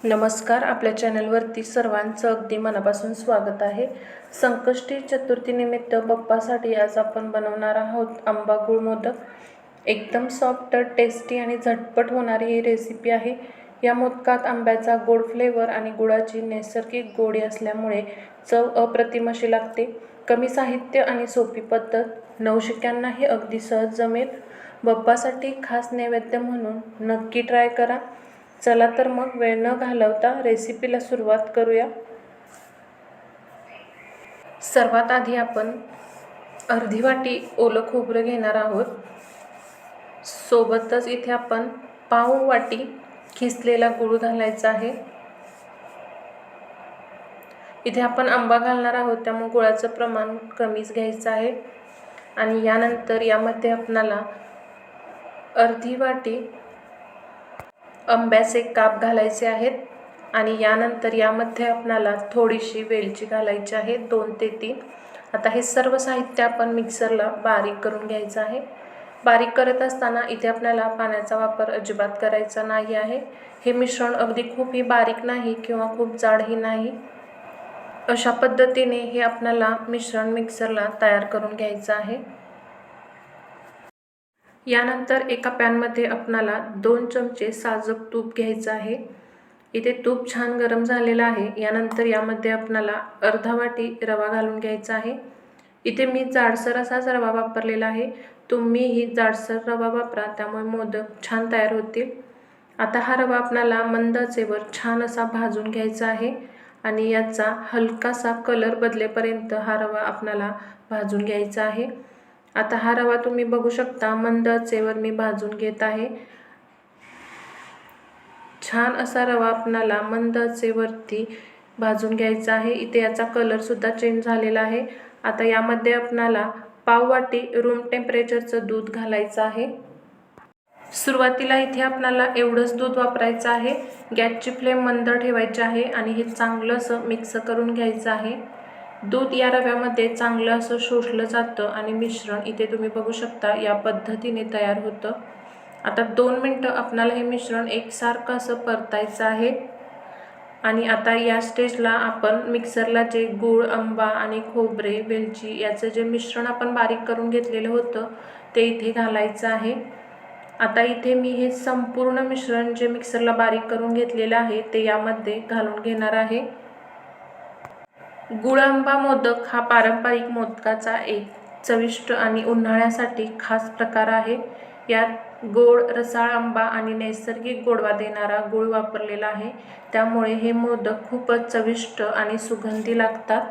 नमस्कार. आपल्या चॅनलवरती सर्वांचं अगदी मनापासून स्वागत आहे. संकष्टी चतुर्थीनिमित्त बाप्पासाठी आज आपण बनवणार आहोत आंबा गुळ मोदक. एकदम सॉफ्ट, टेस्टी आणि झटपट होणारी ही रेसिपी आहे. या मोदकात आंब्याचा गोड फ्लेवर आणि गुळाची नैसर्गिक गोडी असल्यामुळे चव अप्रतिम अशी लागते. कमी साहित्य आणि सोपी पद्धत, नवशिक्यांनाही अगदी सहज जमेल. बाप्पासाठी खास नैवेद्य म्हणून नक्की ट्राय करा. चला तर मग वेळ न घालवता रेसिपीला सुरुवात करूया. सर्वात आधी आपण अर्धी वाटी ओलं खोबरं घेणार आहोत. सोबतच इथे आपण पाव वाटी खिसलेला गूळ घालायचा आहे. इथे आपण आंबा घालणार आहोत त्यामुळे गुळाचं प्रमाण कमीच घ्यायचं आहे. आणि यानंतर यामध्ये आपणाला अर्धी वाटी आंब्याचे काप घालायचे आहेत. आणि यानंतर यामध्ये आपणाला थोडीशी वेलची घालायची आहे, 2 ते 3. आता हे सर्व साहित्य आपण मिक्सरला बारीक करून घ्यायचं आहे. बारीक करत असताना इथे आपल्याला पाण्याचा वापर अजिबात करायचा नाही आहे. हे मिश्रण अगदी खूपही बारीक नाही किंवा खूप जाडही नाही. अशा पद्धतीने हे आपल्याला मिश्रण मिक्सरला तयार करून घ्यायचं आहे. यानंतर एका पॅनमध्ये आपणाला 2 चमचे साजूक तूप घ्यायचं आहे. इथे तूप छान गरम झालेलं आहे. यानंतर यामध्ये आपणाला अर्धा वाटी रवा घालून घ्यायचा आहे. इथे मी जाडसर असाच रवा वापरलेला आहे. तुम्हीही जाडसर रवा वापरा, त्यामुळे मोदक छान तयार होतील. आता हा रवा आपणाला मंद आचेवर छान असा भाजून घ्यायचा आहे. आणि याचा हलकासा कलर बदलेपर्यंत हा रवा आपणाला भाजून घ्यायचा आहे. आता हा रवा तुम्ही बघू शकता, मंद आचेवर मी भाजून घेत आहे. छान असा रवा आपणाला मंद आचेवरती भाजून घ्यायचा आहे. इथे याचा कलर सुद्धा चेंज झालेला आहे. आता यामध्ये आपणाला पाव वाटी रूम टेम्परेचरचं दूध घालायचं आहे. सुरुवातीला इथे आपणाला एवढंच दूध वापरायचं आहे. गॅसची फ्लेम मंद ठेवायची आहे आणि हे चांगलं असं मिक्स करून घ्यायचं आहे. दूध या रव्यामध्ये चांगलं असं शोषलं जातं आणि मिश्रण इथे तुम्ही बघू शकता या पद्धतीने तयार होतं. आता 2 मिनटं आपणाला हे मिश्रण एकसारखं असं परतायचं आहे. आणि आता या स्टेजला आपण मिक्सरला जे गूळ, आंबा आणि खोबरे, वेलची याचं जे मिश्रण आपण बारीक करून घेतलेलं होतं ते इथे घालायचं आहे. आता इथे मी हे संपूर्ण मिश्रण जे मिक्सरला बारीक करून घेतलेलं आहे ते यामध्ये घालून घेणार आहे. गुळ आंबा मोदक हा पारंपरिक मोदकाचा एक चविष्ट आणि उन्हाळ्यासाठी खास प्रकार आहे. यात गोड, रसाळ आंबा आणि नैसर्गिक गोडवा देणारा गूळ वापरलेला आहे. त्यामुळे हे मोदक खूपच चविष्ट आणि सुगंधी लागतात.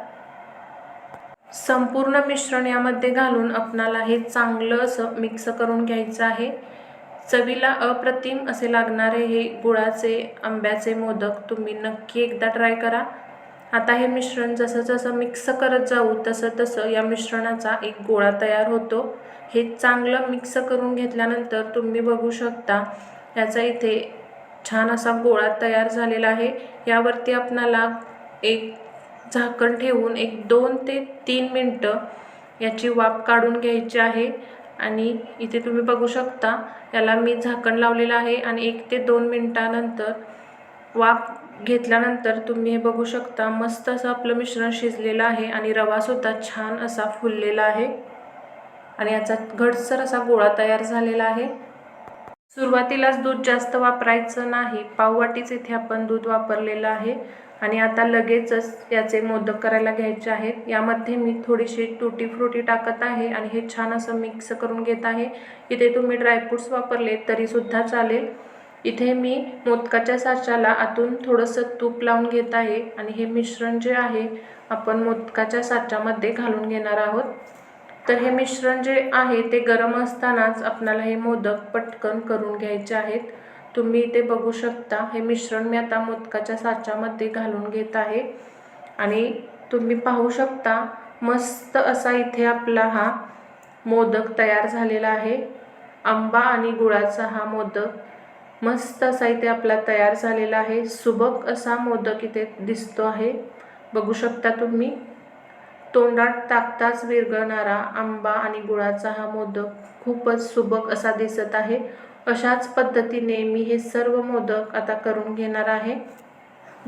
संपूर्ण मिश्रण यामध्ये घालून आपणाला हे चांगलं असं मिक्स करून घ्यायचं आहे. चवीला अप्रतिम असे लागणारे हे गुळाचे आंब्याचे मोदक तुम्ही नक्की एकदा ट्राय करा. आता हे मिश्रण जसं जसं मिक्स करत जाऊ तसं तसं या मिश्रणाचा एक गोळा तयार होतो. हे चांगलं मिक्स करून घेतल्यानंतर तुम्ही बघू शकता याचा इथे छान असा गोळा तयार झालेला आहे. यावरती आपणाला एक झाकण ठेवून एक 2 ते 3 मिनटं याची वाफ काढून घ्यायची आहे. आणि इथे तुम्ही बघू शकता याला मी झाकण लावलेलं आहे. आणि 1 ते 2 मिनटानंतर वाफ घेतल्यानंतर तुम्ही हे बघू शकता मस्त असं आपलं मिश्रण शिजलेलं आहे आणि रवासुद्धा छान असा फुललेला आहे आणि याचा घटसर असा गोळा तयार झालेला आहे. सुरुवातीलाच दूध जास्त वापरायचं नाही. पाव वाटीच इथे आपण दूध वापरलेलं आहे. आणि आता लगेचच याचे मोदक करायला घ्यायचे आहेत. यामध्ये मी थोडीशी टुटी फ्रुटी टाकत आहे आणि हे छान असं मिक्स करून घेत आहे. इथे तुम्ही ड्रायफ्रूट्स वापरले तरीसुद्धा चालेल. इथे मी मोदकाच्या साच्याला आतून थोडंसं तूप लावून घेत आहे आणि हे मिश्रण जे आहे आपण मोदकाच्या साच्यामध्ये घालून घेणार आहोत. तर हे मिश्रण जे आहे ते गरम असतानाच आपल्याला हे मोदक पटकन करून घ्यायचे आहेत. तुम्ही इथे बघू शकता हे मिश्रण मी आता मोदकाच्या साच्यामध्ये घालून घेत आहे. आणि तुम्ही पाहू शकता मस्त असा इथे आपला हा मोदक तयार झालेला आहे. आंबा आणि गुळाचा हा मोदक मस्त असा इथे आपला तयार झालेला आहे. सुबक असा मोदक इथे दिसतो आहे. बघू शकता तुम्ही तोंडात टाकताच विरघळणारा आंबा आणि गुळाचा हा मोदक खूपच सुबक असा दिसत आहे. अशाच पद्धतीने मी हे सर्व मोदक आता करून घेणार आहे.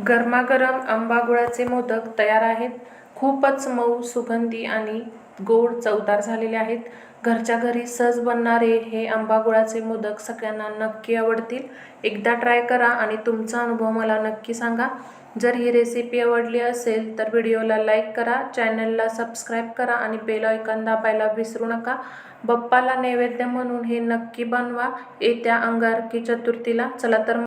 गरमागरम आंबा गुळाचे मोदक तयार आहेत. खूपच मऊ, सुगंधी आणि गोड चवदार झालेले आहेत. घरच्या घरी सहज बनणारे हे आंबा गुळाचे मोदक सगळ्यांना नक्की आवडतील. एकदा ट्राय करा आणि तुमचा अनुभव मला नक्की सांगा. जर ही रेसिपी आवडली असेल तर व्हिडिओला लाईक करा, चॅनलला सबस्क्राईब करा आणि बेल आयकॉन दाबायला विसरू नका. बाप्पाला नैवेद्य म्हणून हे नक्की बनवा येत्या अंगारकी चतुर्थीला. चला तर